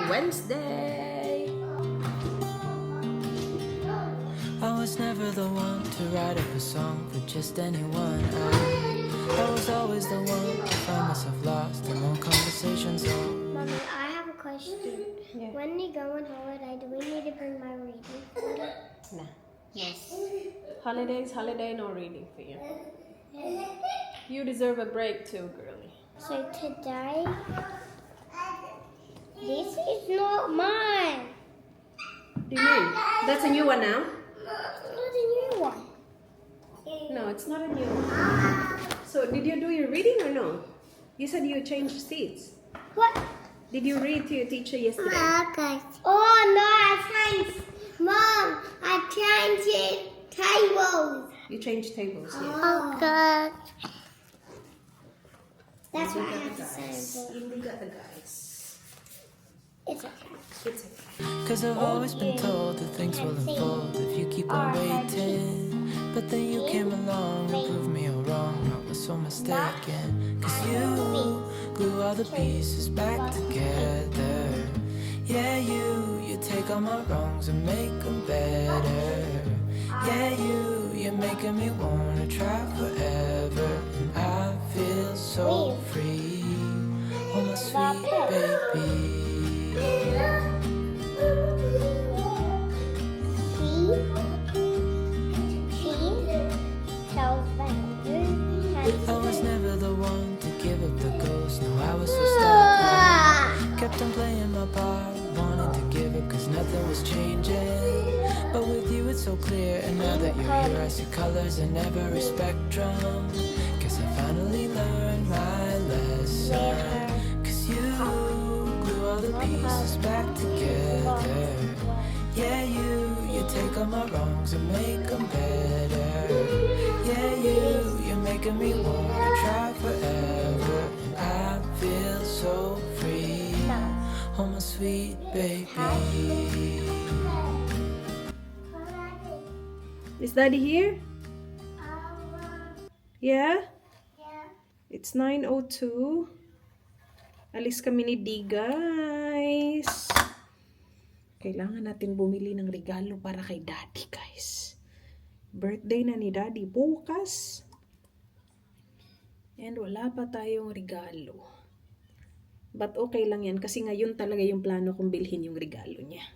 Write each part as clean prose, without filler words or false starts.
Wednesday! I was never the one to write up a song for just anyone. I was always the one to find myself lost in long conversations. Mommy, I have a question. Yeah. When we go on holiday, do we need to bring my reading folder? Nah. Yes. Holiday, no reading for you. You deserve a break too, girly. So today, this is not mine. What do you mean? That's a new one now? Not a new one. No, it's not a new one. So, did you do your reading or no? You said you changed seats. What? Did you read to your teacher yesterday? Okay. Oh no, I changed. Mom, I changed it. Tables. You changed tables, yeah. Okay. That's You what I got have the to say. guys. You got the guys. It's okay. It's okay. Cause I've always been told that things will unfold if you keep on waiting. But then you came along and proved me all wrong. I was so mistaken. Cause you glue all the pieces back together. Yeah, you take all my wrongs and make them better. Yeah, you're making me wanna try forever. And I feel so free. Oh, my sweet baby. I was never the one to give up the ghost. No, I was so stuck. Kept on playing my part, wanting to give up cause nothing was changing. But with you it's so clear, and now that you're here I see colors in every spectrum. Guess I finally learned my lesson. Cause you glue all the pieces back together. Yeah, you take all my wrongs and make them better. Yeah, you're making me wanna try forever. And I feel so free. Oh, my sweet baby. Is Daddy here? Yeah? It's 9:02. Alis kami ni D, guys. Kailangan natin bumili ng regalo para kay Daddy, guys. Birthday na ni Daddy bukas. And wala pa tayong regalo. But okay lang yan kasi ngayon talaga yung plano kong bilhin yung regalo niya.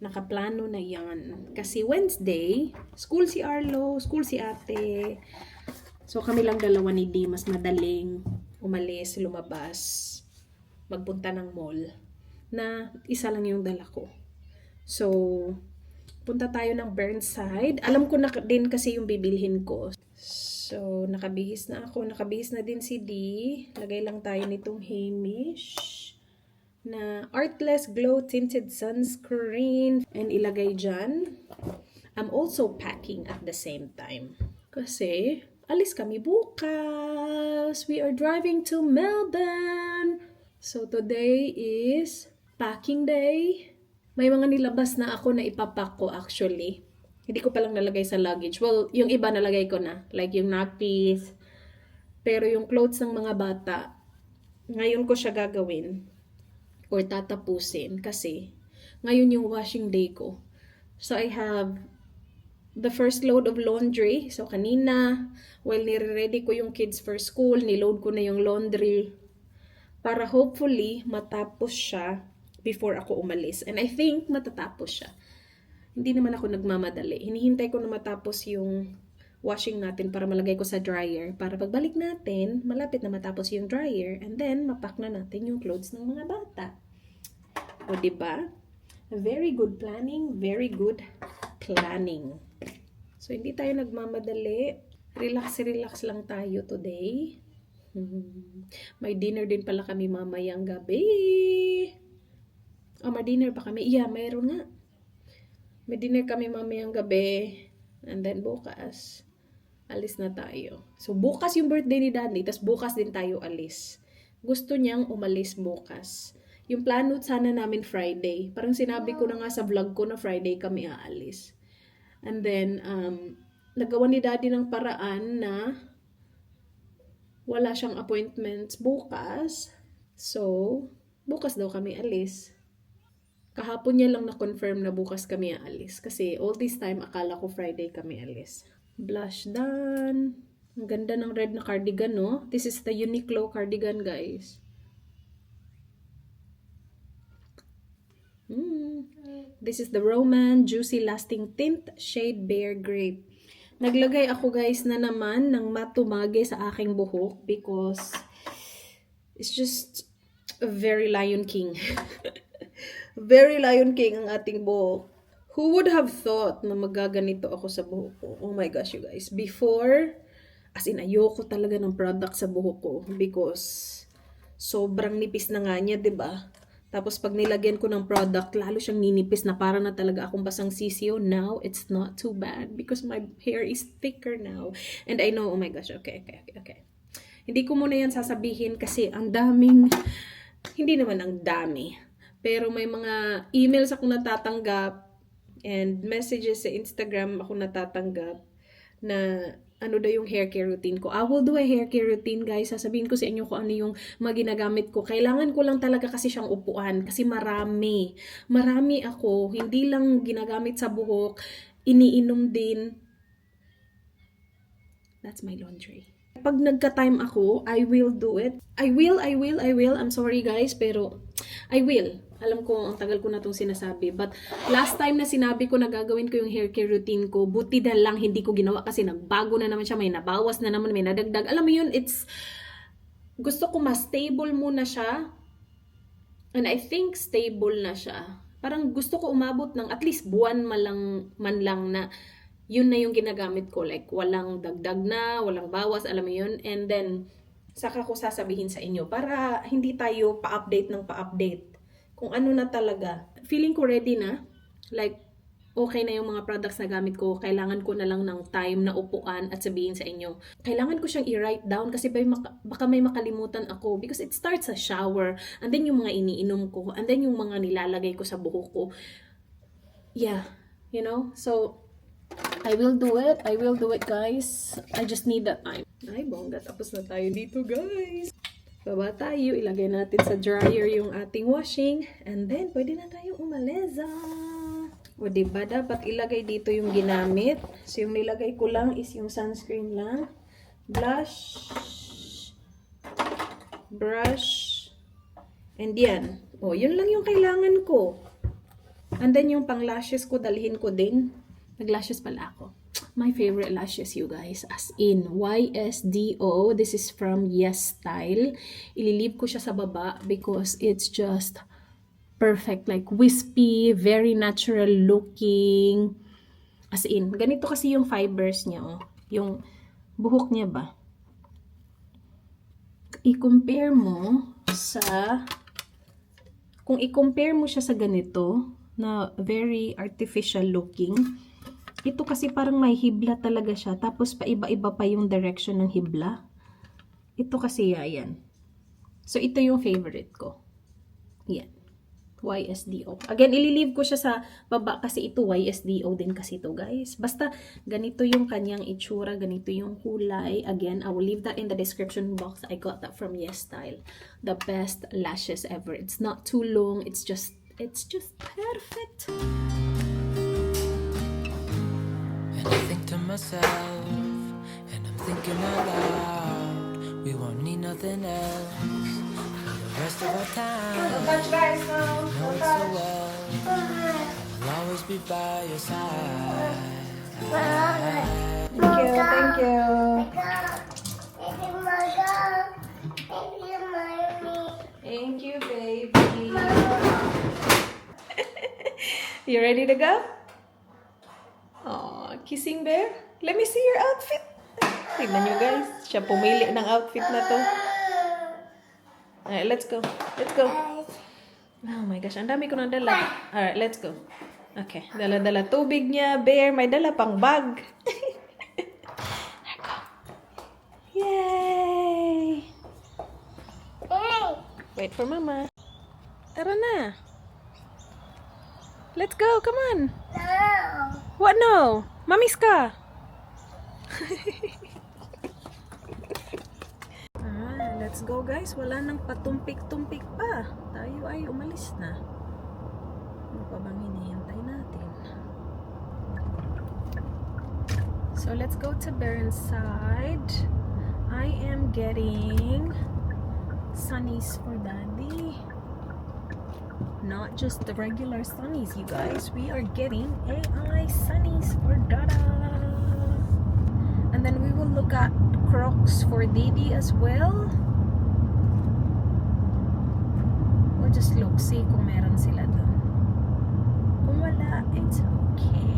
Nakaplano na yan. Kasi Wednesday, school si Arlo, school si ate. So kami lang dalawa ni D, mas madaling umalis, lumabas, magpunta ng mall. Na isa lang yung dala ko. So, punta tayo ng Burnside. Alam ko na din kasi yung bibilhin ko. So, nakabihis na ako. Nakabihis na din si D. Lagay lang tayo nitong Hamish na Artless Glow Tinted Sunscreen. And ilagay dyan. I'm also packing at the same time. Kasi, alis kami bukas. We are driving to Melbourne. So, today is packing day. May mga nilabas na ako na ipapack ko actually. Hindi ko palang nalagay sa luggage. Well, yung iba nalagay ko na. Like yung nappies. Pero yung clothes ng mga bata, ngayon ko siya gagawin. Or tatapusin. Kasi, ngayon yung washing day ko. So, I have the first load of laundry. So, kanina, while nire-ready ko yung kids for school, niload ko na yung laundry. Para hopefully, matapos siya before ako umalis. And I think matatapos siya. Hindi naman ako nagmamadali. Hinihintay ko na matapos yung washing natin para malagay ko sa dryer. Para pagbalik natin, malapit na matapos yung dryer. And then, mapack na natin yung clothes ng mga bata. O, diba? Very good planning. Very good planning. So, hindi tayo nagmamadali. Relax lang tayo today. May dinner din pala kami mamayang gabi. Oh, may dinner pa kami? Yeah, mayroon nga. May dinner kami mamayang gabi. And then bukas, alis na tayo. So, bukas yung birthday ni Daddy. Tapos bukas din tayo alis. Gusto niyang umalis bukas. Yung plano sana namin Friday. Parang sinabi ko na nga sa vlog ko na Friday kami aalis. And then, nagawa ni Daddy ng paraan na wala siyang appointments bukas. So, bukas daw kami alis. Kahapon niya lang na-confirm na bukas kami aalis. Kasi all this time, akala ko Friday kami alis. Blush done. Ang ganda ng red na cardigan, no? This is the Uniqlo cardigan, guys. This is the Roman Juicy Lasting Tint Shade Bear Grape. Naglagay ako, guys, na naman ng matumage sa aking buhok because it's just a very Lion King. Very Lion King ang ating buhok. Who would have thought na magaganito ako sa buhok ko? Oh my gosh, you guys. Before, as in, ayoko talaga ng product sa buhok ko because sobrang nipis na nga niya, 'di ba? Tapos pag nilagyan ko ng product, lalo siyang ninipis na para na talaga akong basang sisiyo. Now, it's not too bad because my hair is thicker now. And I know, oh my gosh, okay. Hindi ko muna yan sasabihin kasi ang daming, hindi naman ang dami. Pero may mga emails ako natatanggap and messages sa Instagram ako natatanggap na ano daw yung hair care routine ko. I will do a hair care routine, guys. Sasabihin ko sa inyo kung ano yung mga ginagamit ko. Kailangan ko lang talaga kasi siyang upuan. Kasi marami. Marami ako. Hindi lang ginagamit sa buhok. Iniinom din. That's my laundry. Pag nagka-time ako, I will do it. I will. I'm sorry, guys, pero I will. Alam ko, ang tagal ko na itong sinasabi. But last time na sinabi ko na gagawin ko yung hair care routine ko, buti na lang hindi ko ginawa kasi nagbago na naman siya, may nabawas na naman, may nadagdag. Alam mo yun, gusto ko mas stable muna siya. And I think stable na siya. Parang gusto ko umabot ng at least buwan man lang na yun na yung ginagamit ko. Like, walang dagdag na, walang bawas, alam mo yun. And then, saka ko sasabihin sa inyo para hindi tayo pa-update ng pa-update. Kung ano na talaga. Feeling ko ready na. Like, okay na yung mga products na gamit ko. Kailangan ko na lang ng time na upuan at sabihin sa inyo. Kailangan ko siyang i-write down kasi baka may makalimutan ako. Because it starts sa shower. And then yung mga iniinom ko. And then yung mga nilalagay ko sa buhok ko. Yeah. You know? So, I will do it. I will do it, guys. I just need that time. Ay, bongga. Tapos na tayo dito, guys. Baba tayo, ilagay natin sa dryer yung ating washing, and then pwede na tayo umaleza. O diba, dapat ilagay dito yung ginamit. So yung nilagay ko lang is yung sunscreen lang, blush, brush, and yan. O, yun lang yung kailangan ko. And then yung pang lashes ko, dalhin ko din. Nag-lashes pala ako. My favorite lashes, you guys. As in, YSDO. This is from Yes Style. Ililip ko siya sa baba because it's just perfect. Like, wispy, very natural looking. As in, ganito kasi yung fibers niya, oh. Yung buhok niya ba? I-compare mo sa... Kung i-compare mo siya sa ganito, na very artificial looking, ito kasi parang may hibla talaga siya. Tapos paiba-iba pa yung direction ng hibla. Ito kasi yan. So ito yung favorite ko. Yan. YSDO. Again, ililive ko siya sa baba kasi ito YSDO din kasi ito, guys. Basta ganito yung kanyang itsura, ganito yung kulay. Again, I will leave that in the description box. I got that from Yes Style. The best lashes ever. It's not too long. It's just perfect. And I think to myself, and I'm thinking out loud, we won't need nothing else for the rest of our time. I know it so well, I'll always be by your side. Thank you. Thank you, baby. You ready to go? Aw, kissing bear. Let me see your outfit. Tignan nyo, guys. Siya pumili ng outfit na to. Alright, let's go. Let's go. Oh my gosh, ang dami ko nang dala. Alright, let's go. Okay, dala-dala tubig niya. Bear, may dala pang bag. There go. Yay! Wait for mama. Tara na. Let's go, come on. What no? Mami's ka. Let's go, guys. Wala nang patumpik-tumpik pa. Tayo ay umalis na. pa bang hinihintay natin? So let's go to Burnside. I am getting sunnies for Daddy. Not just the regular sunnies, you guys. We are getting AI sunnies for Dada. And then we will look at Crocs for Didi as well. We'll just look, see kung meron sila dun. Kung wala, it's okay.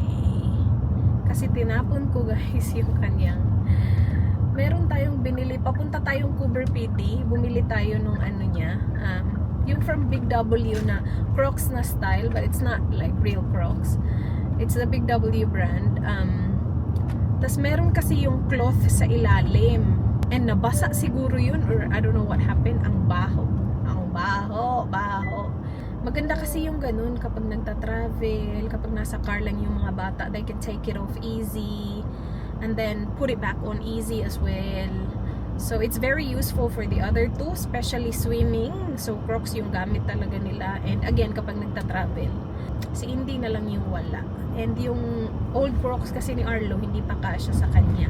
Kasi tinapon ko guys yung kanyang. Meron tayong binili, papunta tayong Coober PD. Bumili tayo nung ano niya. Yung from Big W na Crocs na style, but it's not like real Crocs. It's the Big W brand. Tas meron kasi yung cloth sa ilalim. And nabasa siguro yun, or I don't know what happened. Ang baho. Ang baho. Maganda kasi yung ganun kapag nagta-travel, kapag nasa car lang yung mga bata, they can take it off easy. And then put it back on easy as well. So it's very useful for the other two, especially swimming. So Crocs yung gamit talaga nila. And again, kapag nagta-travel, si Indy na lang yung wala. And yung old Crocs kasi ni Arlo, hindi pa kasya sa kanya.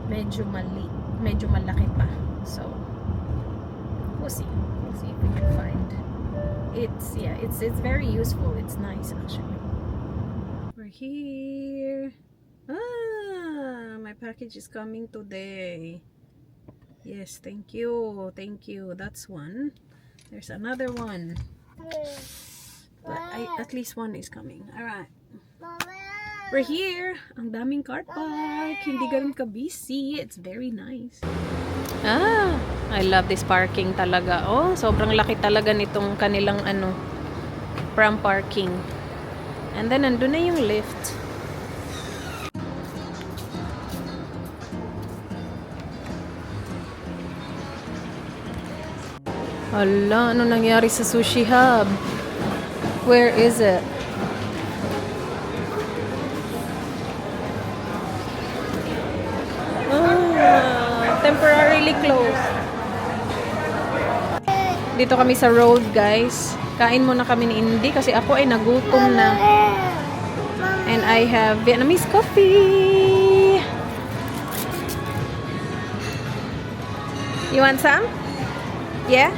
Medyo malaki pa. So we'll see if we can find. It's very useful. It's nice actually. We're here. My package is coming today. Yes, thank you. That's one. There's another one. But at least one is coming. Alright. We're here. Ang daming car park. Hindi ganun ka-busy. It's very nice. I love this parking talaga. Oh, sobrang laki talaga nitong kanilang pram parking. And then nandun na yung lift. Hala, ano nangyari sa Sushi Hub? Where is it? Temporarily closed. Dito kami sa road, guys. Kain muna kami ni Indy kasi ako ay nagutom na. And I have Vietnamese coffee. You want some? Yeah?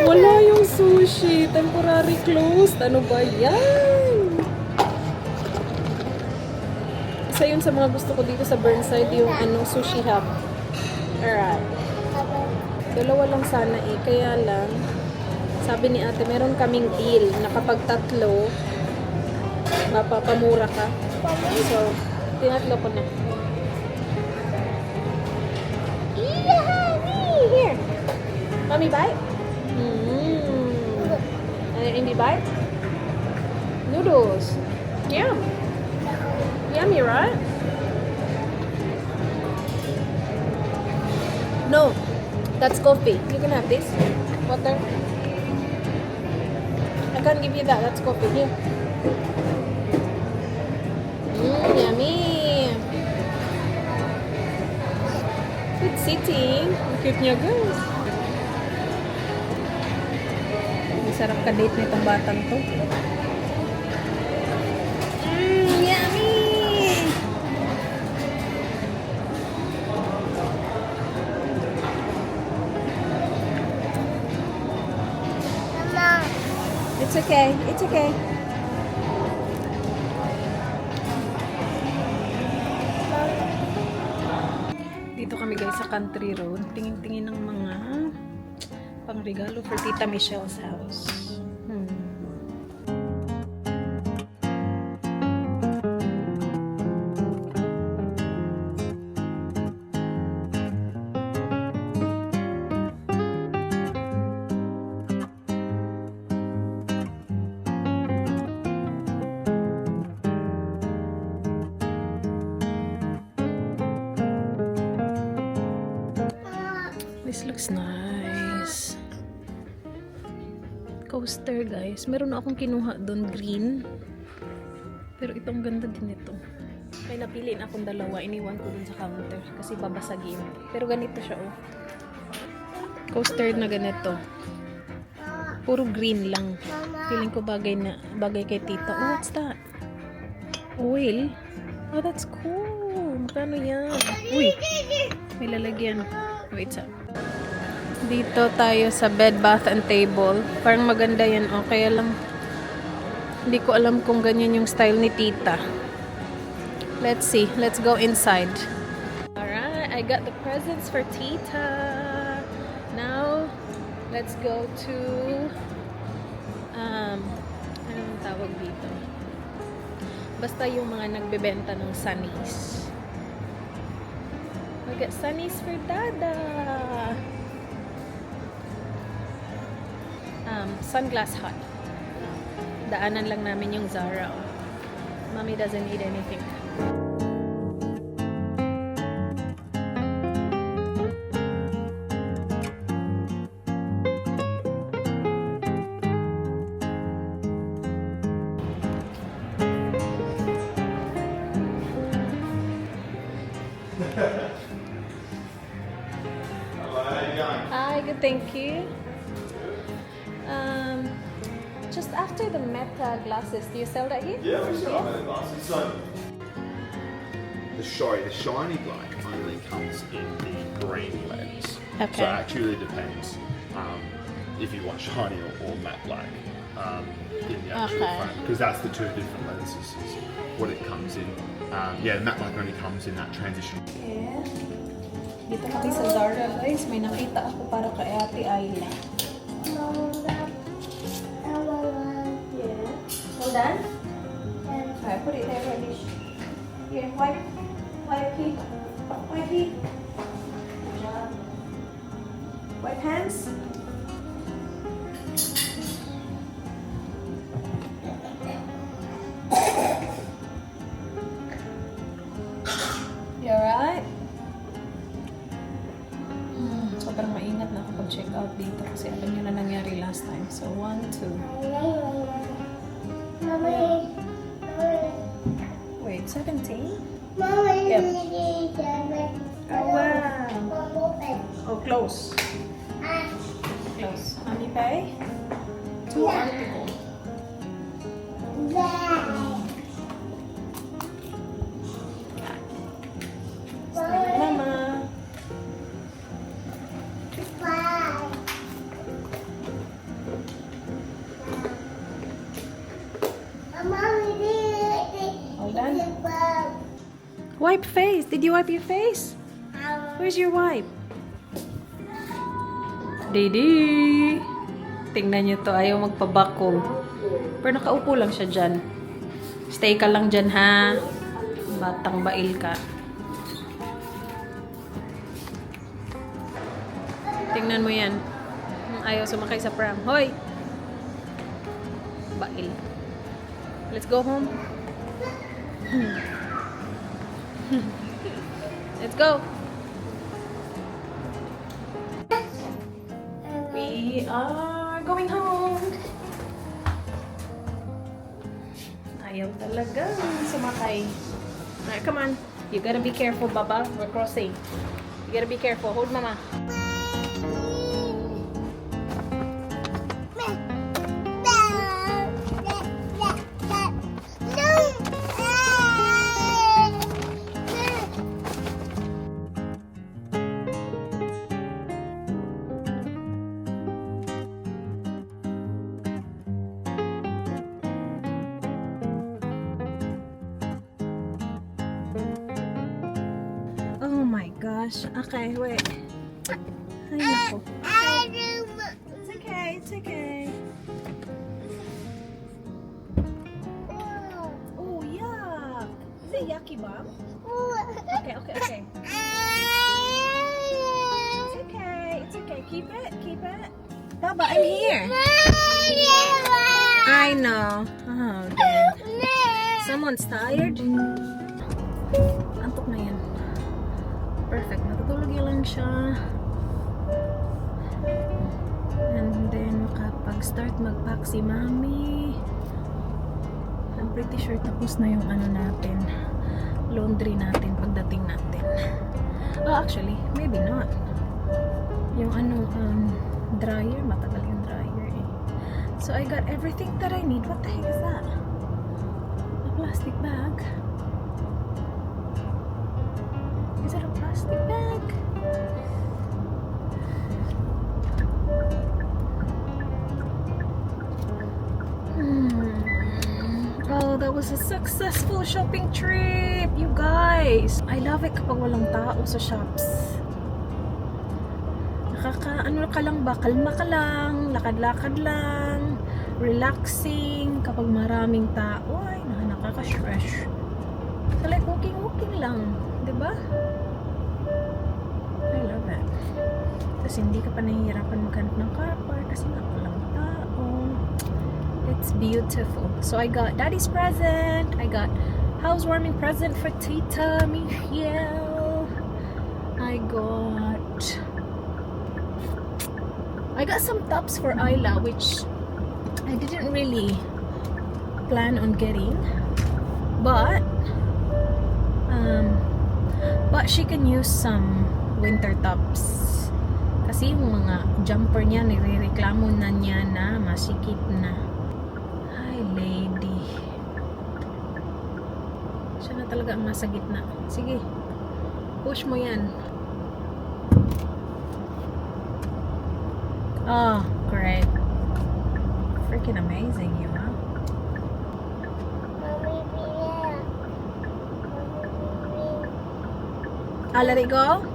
Wala yung sushi. Temporary closed. Ano ba yan? Isa yun sa mga gusto ko dito sa Burnside, yung Sushi Hub. Alright. Dalawa lang sana kaya lang sabi ni ate meron kaming deal na kapag tatlo mapapamura ka, so tinatlo ko na. Here, mommy bite. And Indy bite. Noodles. Yummy, right? No, that's coffee. You can have this. Water. I can't give you that. That's coffee. Here. Yummy. Good sitting. Ang cute niya, guys. Masarap ka-date nitong batang to. Yummy. It's okay. It's okay. Dito kami guys sa country road. Tingin-tingin ng mga pangregalo for Tita Michelle's house. This looks nice. Coaster, guys. Meron akong kinuha doon, green. Pero itong ganda din ito. May napili na akong dalawa. Iniwan ko dun sa counter kasi babasagin. Pero ganito siya, oh. Coaster na ganito. Puro green lang. Mama. Feeling ko bagay kay tita. Oh, what's that? Oil? Oh, that's cool. Magkano yan? Uy, may lalagyan. Wait, sa. Dito tayo sa bed, bath, and table. Parang maganda yan. Oh, kaya lang hindi ko alam kung ganyan yung style ni tita. Let's see. Let's go inside. Alright, I got the presents for tita. Now, let's go to anong tawag dito? Basta yung mga nagbebenta ng sunnies. We got sunnies for Dada. Sunglass hut. Daanan lang namin yung Zara. Mommy doesn't need anything. Hi, good, thank you. Just after the Meta glasses, do you sell that here? Yeah, we sell Meta glasses. So the shiny black only comes in the green lens. So Okay. it actually depends if you want shiny or matte black in the actual Okay. frame, because that's the two different lenses. Is what it comes in. Yeah, the matte black only comes in that transition. Yeah. Dito kami sa Zara, guys. May nakita ako para kay Ate Ayla. Yeah. Hold on. Okay, put it there, ready. Here, wipe. Wipe it. Wipe it. Good job. Wipe hands. You alright? Sobrang maingat na ako pag-check out dito kasi alam nyo na nangyari last time. So, 1, 2. Mommy. Wait, 17? Mommy. Yep. Mommy. Oh, wow. Oh, close. Close. How many pay? 2 article. Mama. Hold on. Wipe face. Did you wipe your face? Where's your wipe? Didi. Tingnan nyo to. Ayaw magpabako. Pero nakaupo lang siya dyan. Stay ka lang dyan, ha? Batang bail ka. Tingnan mo yan. Ayaw sumakay sa pram. Hoy! Bail. Let's go home. Let's go. We are going home. Ayaw talaga sumakay. Alright, come on. You gotta be careful, Baba. We're crossing. You gotta be careful. Hold Mama. Oh my gosh. Okay, wait. Ay, nako. It's okay, it's okay. Oh, yuck. Is it yucky, Bob? Okay, okay, okay. It's okay, it's okay. Keep it, keep it. Baba, I'm here. I know. Oh, damn. Someone's tired. Antok na yan. Perfect. Natutulog lang siya. And then, makapag-start mag-pack si Mami. I'm pretty sure tapos na yung ano natin. Laundry natin pagdating natin. Oh, actually, maybe not. Yung ano, dryer. Matagal yung dryer eh. So I got everything that I need. What the heck is that? A plastic bag? Is it a plastic bag? Oh, that was a successful shopping trip, you guys. I love it kapag walang tao sa shops. Ano ka lang ba? Kalma ka lang, lakad-lakad lang, relaxing kapag maraming tao. Ay, nakaka-stress. So like walking lang, 'di ba? I love it. Tapos hindi ka pa nahihirapan maghanap ng car park kasi nga walang tao. It's beautiful. So I got Daddy's present. I got housewarming present for Tita Michelle. I got some tops for Ayla, which I didn't really plan on getting, but she can use some winter tops. Kasi yung mga jumper niya, nirereklamo na niya na masikip na. Hi, lady. Siya na talaga ang nasa gitna. Sige, push mo yan. Oh, great. Freaking amazing, you know? Let it go?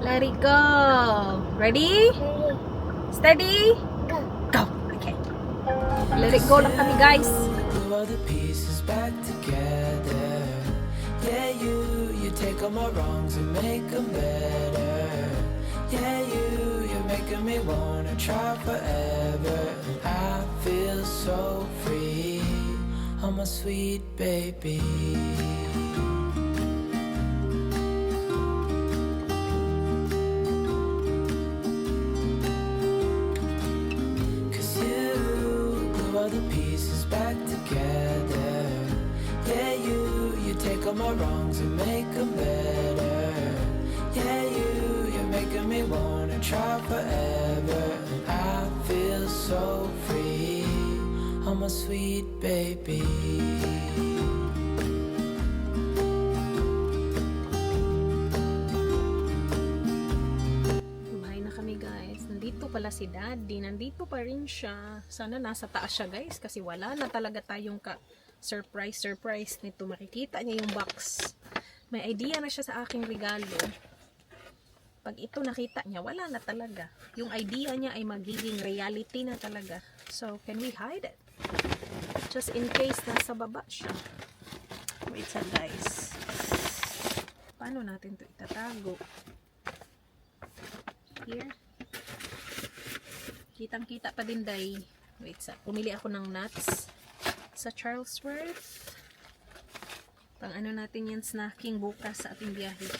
Let it go. Ready? Steady? Go. Okay. Let it go lang kami, guys. Glue all the pieces back together. Yeah, you take all my wrongs and make them better. Yeah, you're making me wanna try forever. And I feel so free. I'm a sweet baby. All the pieces back together. Yeah, you take all my wrongs and make them better. Yeah, you're making me wanna try forever. And I feel so free. I'm a sweet baby. Nandito pala si Daddy. Nandito pa rin siya. Sana nasa taas siya, guys. Kasi wala na talaga tayong surprise nito. Makikita niya yung box. May idea na siya sa aking regalo. Pag ito nakita niya, wala na talaga. Yung idea niya ay magiging reality na talaga. So, can we hide it? Just in case nasa baba siya. Wait sa guys. Paano natin ito itatago? Here. Kitang-kita pa din, day. Wait, pumili ako ng nuts sa Charlesworth. Pang ano natin yan, snacking bukas sa ating biyahe.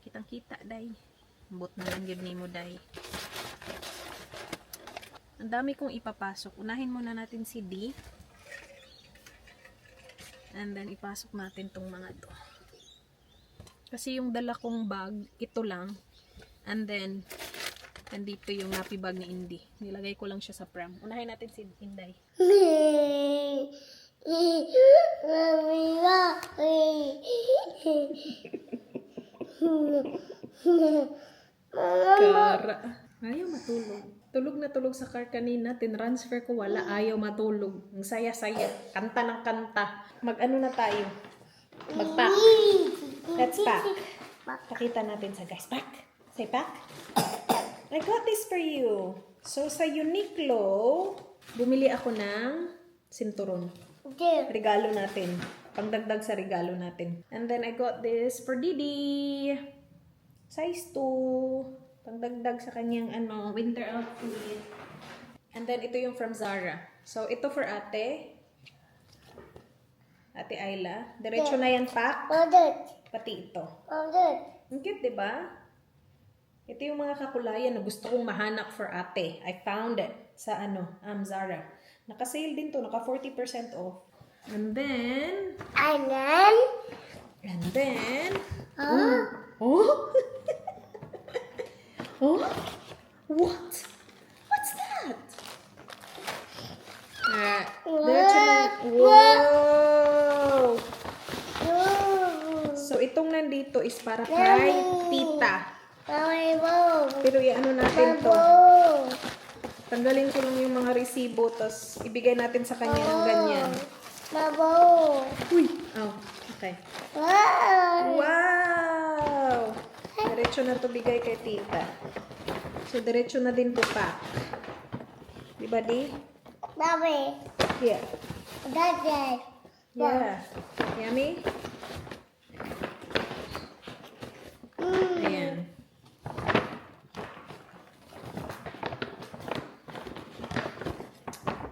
Kitang-kita, day. Ambot na lang yun mo, day. Ang dami kong ipapasok. Unahin muna natin si D. And then, ipasok natin tong mga to. Kasi yung dala kong bag, ito lang. And then, nandito yung nappy bag ni Indy. Nilagay ko lang siya sa pram. Unahin natin si Inday. Kara. Ayaw matulog. Tulog na tulog sa car kanina. Tinransfer ko, wala. Ayaw matulog. Ang saya-saya. Kanta ng kanta. Mag-ano na tayo? Mag-pack. Let's pack. Pakita natin sa guys. Pack. Say pack. I got this for you. So, sa Uniqlo, bumili ako ng sinturon. Regalo natin. Pangdagdag sa regalo natin. And then, I got this for Didi. Size 2. Pangdagdag sa kanyang winter outfit. And then, ito yung from Zara. So, ito for ate. Ate Ayla. Diretso na yan, pack. Pati ito. Ang cute, diba? Ito yung mga kakulayan na gusto kong mahanap for ate. I found it sa Zara. Naka-sale din to. Naka 40% off. And then... Oh! What? What's that? Diretso na. Wow! So, itong nandito is para kay tita. Pero i-ano natin to. Tanggalin ko lang yung mga resibo, tapos ibigay natin sa kanya ng ganyan. Uy! Oh, okay. Wow! Diretso na to bigay kay tita. So, diretso na din to pack. Diba, di? Yeah. Yeah. Yummy? Ayan.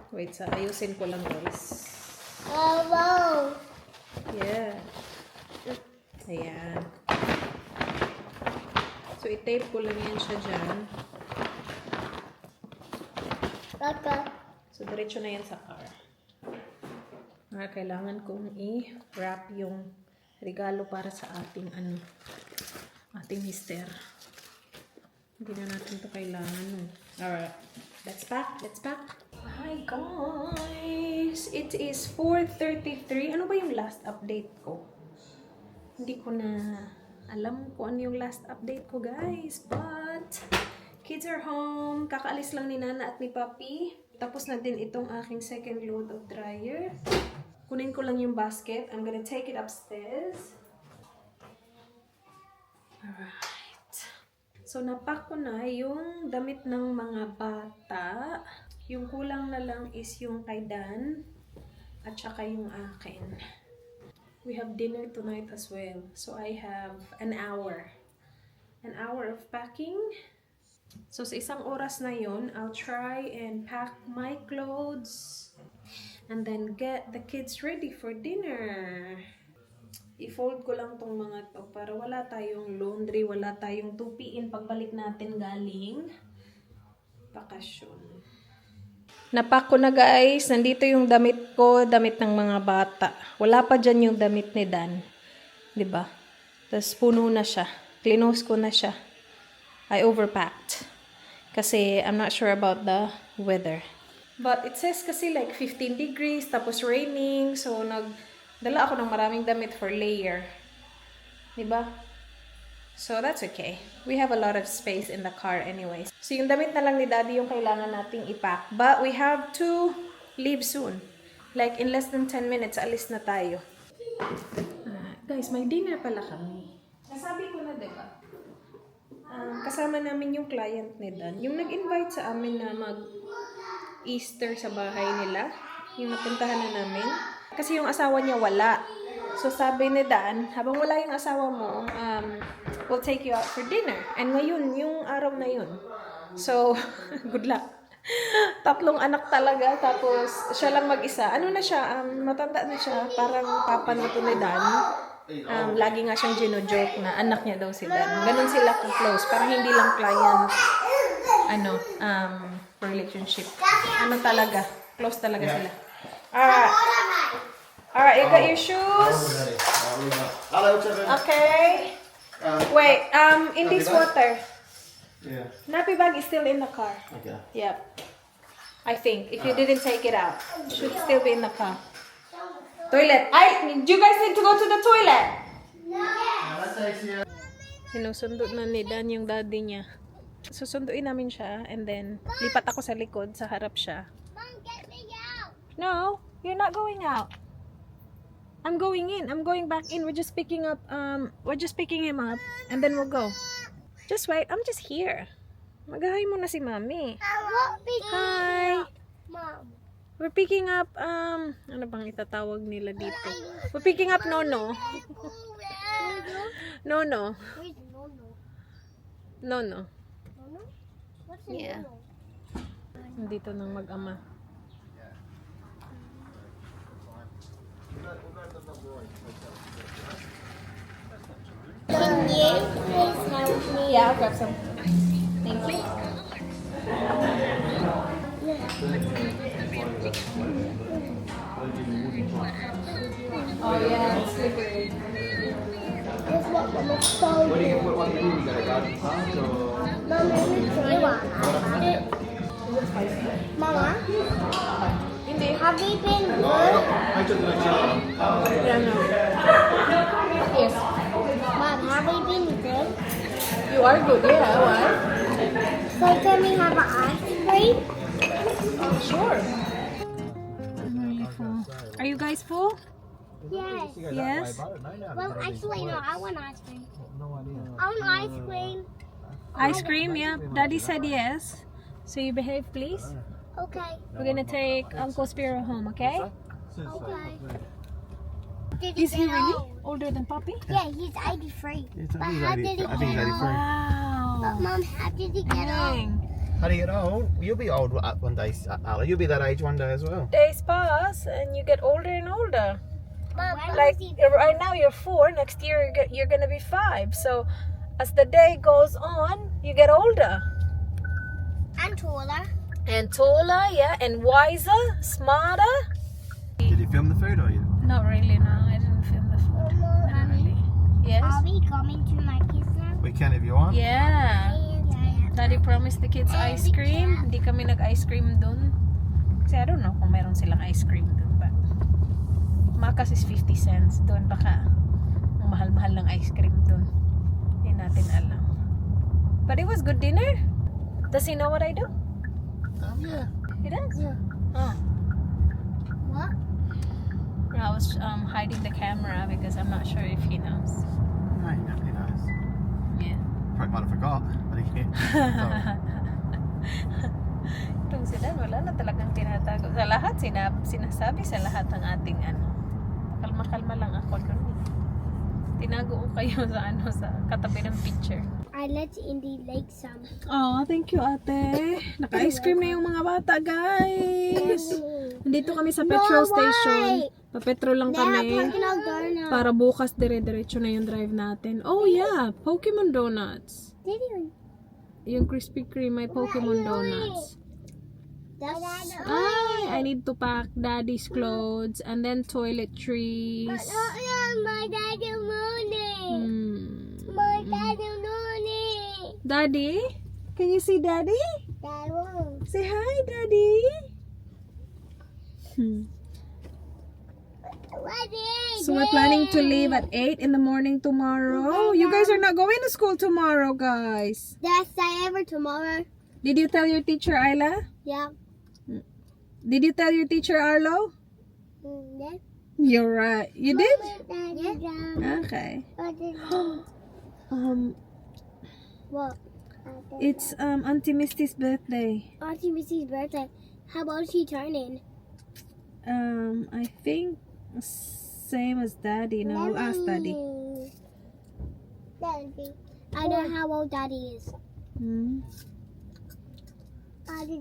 Wait, sa ayusin ko lang, guys. Yeah. Ayan. So, i-tape ko lang yan siya dyan. So, diretso na yan sa car. Kailangan kong i-wrap yung regalo para sa ating ating mister. Hindi na natin to kailangan. Alright. Let's pack. Let's pack. Hi guys! It is 4:33. Ano ba yung last update ko? Hindi ko na alam kung ano yung last update ko, guys. But, kids are home. Kakaalis lang ni Nana at ni Papi. Tapos na din itong aking second load of dryer. Kunin ko lang yung basket. I'm gonna take it upstairs. Alright. So, napak ko na yung damit ng mga bata. Yung kulang na lang is yung kay Dan at saka yung akin. We have dinner tonight as well. So, I have an hour. An hour of packing. So, sa isang oras na yun, I'll try and pack my clothes and then get the kids ready for dinner. I-fold ko lang tong mga to para wala tayong laundry, wala tayong tupiin pagbalik natin galing bakasyon. Napak ko na, guys. Nandito yung damit ko, damit ng mga bata. Wala pa dyan yung damit ni Dan. 'Di ba? Tapos puno na siya. Clinose ko na siya. I overpacked. Kasi I'm not sure about the weather. But it says kasi like 15 degrees, tapos raining. So, nagdala ako ng maraming damit for layer. 'Di ba? So, that's okay. We have a lot of space in the car anyways. So, yung damit na lang ni Daddy yung kailangan nating ipack. But we have to leave soon. Like, in less than 10 minutes, alis na tayo. Guys, may dinner pala kami. Nasabi ko na, diba? Kasama namin yung client ni Dan. Yung nag-invite sa amin na mag-Easter sa bahay nila. Yung napuntahan na namin. Kasi yung asawa niya wala. So, sabi ni Dan, habang wala yung asawa mo, we'll take you out for dinner. And ngayon, yung araw na yun. So, good luck. 3 anak talaga, tapos siya lang mag-isa. Ano na siya, matanda na siya, parang papa na to ni Dan. Lagi nga siyang gino-joke na anak niya daw si Dan. Ganun sila ka-close, parang hindi lang client, relationship. Ano talaga, close talaga sila. Alright, you got your shoes? Hello, Trevor. Okay. Wait, in this water. Yeah. Nappy bag is still in the car. Okay. Yep. I think, if you didn't take it out, it should still be in the car. Toilet. Do you guys need to go to the toilet? Sinusundo na ni Dan yung daddy niya. Susunduin namin siya, and then, lipat ako sa likod, sa harap siya. Mom, get me out. No, you're not going out. I'm going in. I'm going back in. We're just picking up, we're just picking him up, and then we'll go. Just wait. I'm just here. Mag-hi muna si Mami. Hi. Mom. We're picking up, ano bang itatawag nila dito? We're picking up Nono. Nono. Where's Nono? Nono. Nono? What's Yeah. Nono? Nandito nang mag-ama. Can you please help me? Yeah, I'll grab some. Thank you. Oh yeah, it's slippery. This one on the phone. Where do you put one in? You got a garden plant or? No, Mama, Hindi. have we been good? I took the job. Yes. Mom, have we been good? You are good, yeah. Why? So can we have an ice cream? Sure. I'm really full. Are you guys full? Yes. Yes. Well, actually, no. I want ice cream. I want ice cream. Ice cream, yeah. Daddy said yes. So you behave, please. Okay. We're gonna take Uncle Spiro home, okay? Okay. Did Is he get really old? older than Poppy? Yeah, he's 83. It's- But he's how 80 did he I think he's get 83. old? But Wow. Mom, how did he get old? Dang. How do you get old? You'll be old one day, Ala. You'll be that age one day as well. Days pass and you get older and older. Mom, when Like was he? right now you're 4, next year you're gonna be 5. So as the day goes on, you get older. I'm taller. And taller, yeah, and wiser, smarter. Did you film the food or you? Not really, no. I didn't film the food. Not really. Yes? Are we coming to my kids now? We can if you want. Yeah. Daddy promised the kids ice cream. Hindi kami nag-ice cream dun. Kasi I don't know kung meron silang ice cream dun. But Macas is 50 cents. Dun baka mahal-mahal ng ice cream dun. Hindi natin alam. But it was good dinner. Does he know what I do? Yeah. He does? Yeah. Oh. What? I was hiding the camera because I'm not sure if he knows. No, he knows. Yeah. Probably might have forgot. But he Itong sila, wala na talagang tinatago. Sa lahat, sinasabi sa lahat ng ating ano. Kalma-kalma lang ako doon. Tinago ko kayo sa katabi ng picture. I let Indy like some. Oh, thank you ate. Naka-ice cream na yung mga bata, guys. Nandito kami sa petrol station. Pa-petrol lang kami. Para bukas dire-diretso na yung drive natin. Oh yeah, Pokemon Donuts. Yung Krispy Kreme may Pokemon Donuts. I need to pack daddy's clothes and then toiletries. My daddy morning. My daddy morning. Daddy? Can you see daddy? That one. Say hi, daddy. So we're planning to leave at 8 in the morning tomorrow. You guys are not going to school tomorrow, guys. That's ever tomorrow. Did you tell your teacher, Ayla? Yeah. Did you tell your teacher, Arlo? Yeah. You're right. You did? Yeah. Okay. What? It's Auntie Misty's birthday. Auntie Missy's birthday. How about she turning? I think same as daddy. No, ask daddy. Daddy. I know how old daddy is. Hmm? Daddy,